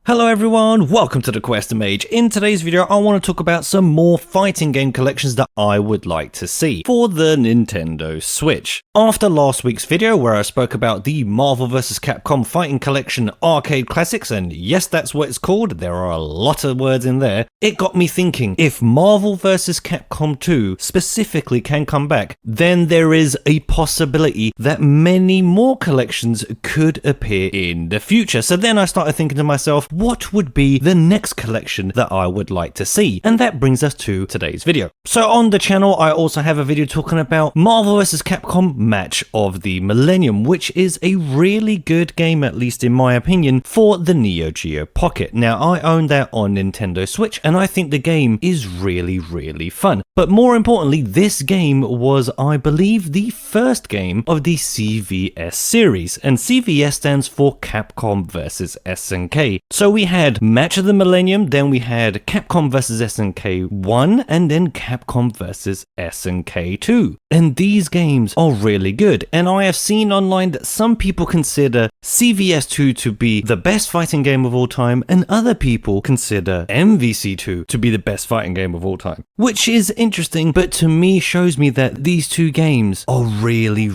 Hello everyone, welcome to the QuesterMage. In today's video, I want to talk about some more fighting game collections that I would like to see for the Nintendo Switch. After last week's video where I spoke about the Marvel vs Capcom Fighting Collection Arcade Classics, and yes, that's what it's called, there are a lot of words in there, it got me thinking, if Marvel vs Capcom 2 specifically can come back, then there is a possibility that many more collections could appear in the future. So then I started thinking to myself, what would be the next collection that I would like to see? And that brings us to today's video. So on the channel, I also have a video talking about Marvel vs Capcom Match of the Millennium, which is a really good game, at least in my opinion, for the Neo Geo Pocket. Now, I own that on Nintendo Switch, and I think the game is really fun. But more importantly, this game was, I believe, the first game of the CVS series, and CVS stands for Capcom Vs SNK. So we had Match of the Millennium, then we had Capcom vs SNK 1, and then Capcom vs SNK 2. And these games are really good, and I have seen online that some people consider CVS 2 to be the best fighting game of all time, and other people consider MVC 2 to be the best fighting game of all time. Which is interesting, but to me shows me that these two games are really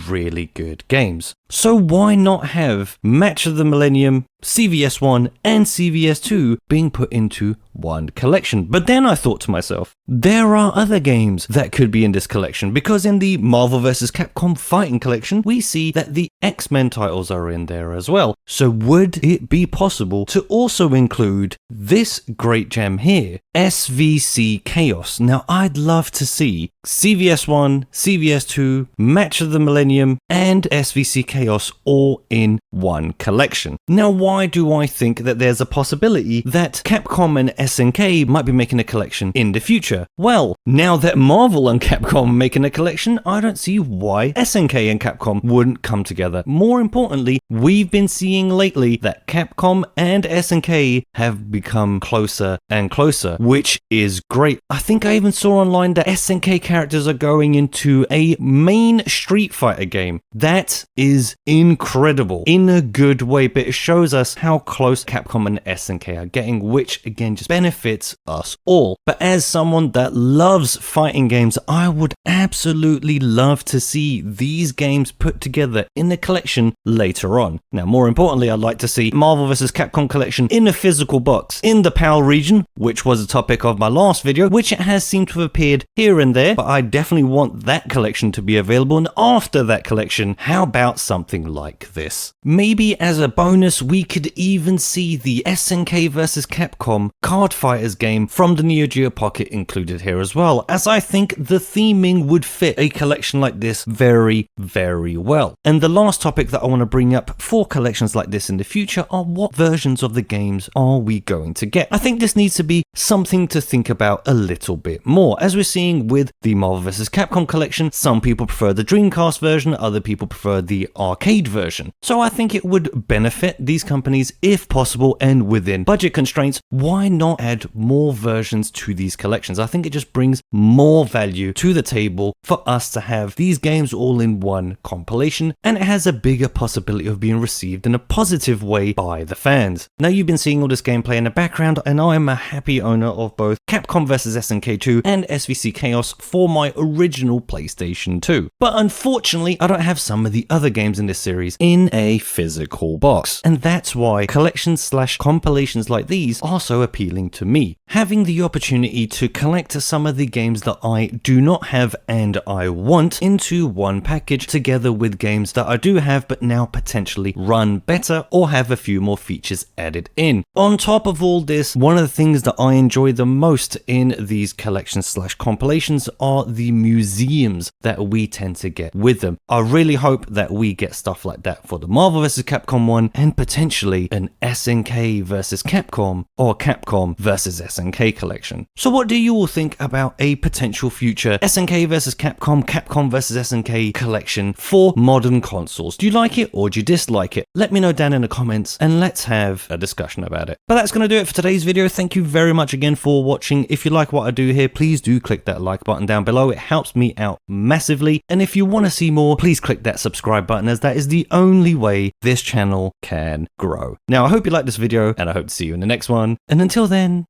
good games. So why not have Match of the Millennium, CVS 1 and CVS 2 being put into one collection? But then I thought to myself, there are other games that could be in this collection, because in the Marvel vs Capcom Fighting Collection, we see that the X-Men titles are in there as well. So would it be possible to also include this great gem here, SvC Chaos? Now, I'd love to see CVS 1, CVS 2, Match of the Millennium, and SvC Chaos all in one collection. Now, why do I think that there's a possibility that Capcom and SNK might be making a collection in the future? Well, now that Marvel and Capcom are making a collection, I don't see why SNK and Capcom wouldn't come together. More importantly, we've been seeing lately that Capcom and SNK have become closer and closer, which is great. I think I even saw online that SNK characters are going into a main Street Fighter game. That is incredible in a good way, but it shows us how close Capcom and SNK are getting, which again just benefits us all. But as someone that loves fighting games, I would absolutely love to see these games put together in a collection later on. Now, more importantly, I'd like to see Marvel vs Capcom collection in a physical box in the PAL region, which was a topic of my last video, which it has seemed to have appeared here and there, but I definitely want that collection to be available. And after that collection, how about something like this? Maybe as a bonus, we could even see the SNK vs Capcom Card Fighters game from the Neo Geo Pocket included here as well, as I think the theming would fit a collection like this very well. And the last topic that I want to bring up for collections like this in the future are what versions of the games are we going to get? I think this needs to be something to think about a little bit more. As we're seeing with the Marvel vs Capcom collection, some people prefer the Dreamcast version, other people prefer the arcade version. So I think it would benefit these companies if possible, and within budget constraints, why not add more versions to these collections? I think it just brings more value to the table for us to have these games all in one compilation, and it has a bigger possibility of being received in a positive way by the fans. Now, you've been seeing all this gameplay in the background, and I am a happy owner of both Capcom vs SNK 2 and SvC Chaos for my original PlayStation 2. But unfortunately, I don't have some of the other games in this series in a physical box, and that's why collections/compilations like these are so appealing to me. Having the opportunity to collect some of the games that I do not have and I want into one package, together with games that I do have but now potentially run better or have a few more features added in. On top of all this, one of the things that I enjoy the most in these collections/compilations are the museums that we tend to get with them. I really hope that we get stuff like that for the Marvel vs Capcom one, and potentially an SNK vs Capcom or Capcom Capcom Vs SNK collection. So what do you all think about a potential future SNK vs Capcom, Capcom vs SNK collection for modern consoles? Do you like it or do you dislike it? Let me know down in the comments and let's have a discussion about it. But that's going to do it for today's video. Thank you very much again for watching. If you like what I do here, please do click that like button down below. It helps me out massively. And if you want to see more, please click that subscribe button, as that is the only way this channel can grow. Now, I hope you liked this video and I hope to see you in the next one. And until then,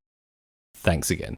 thanks again.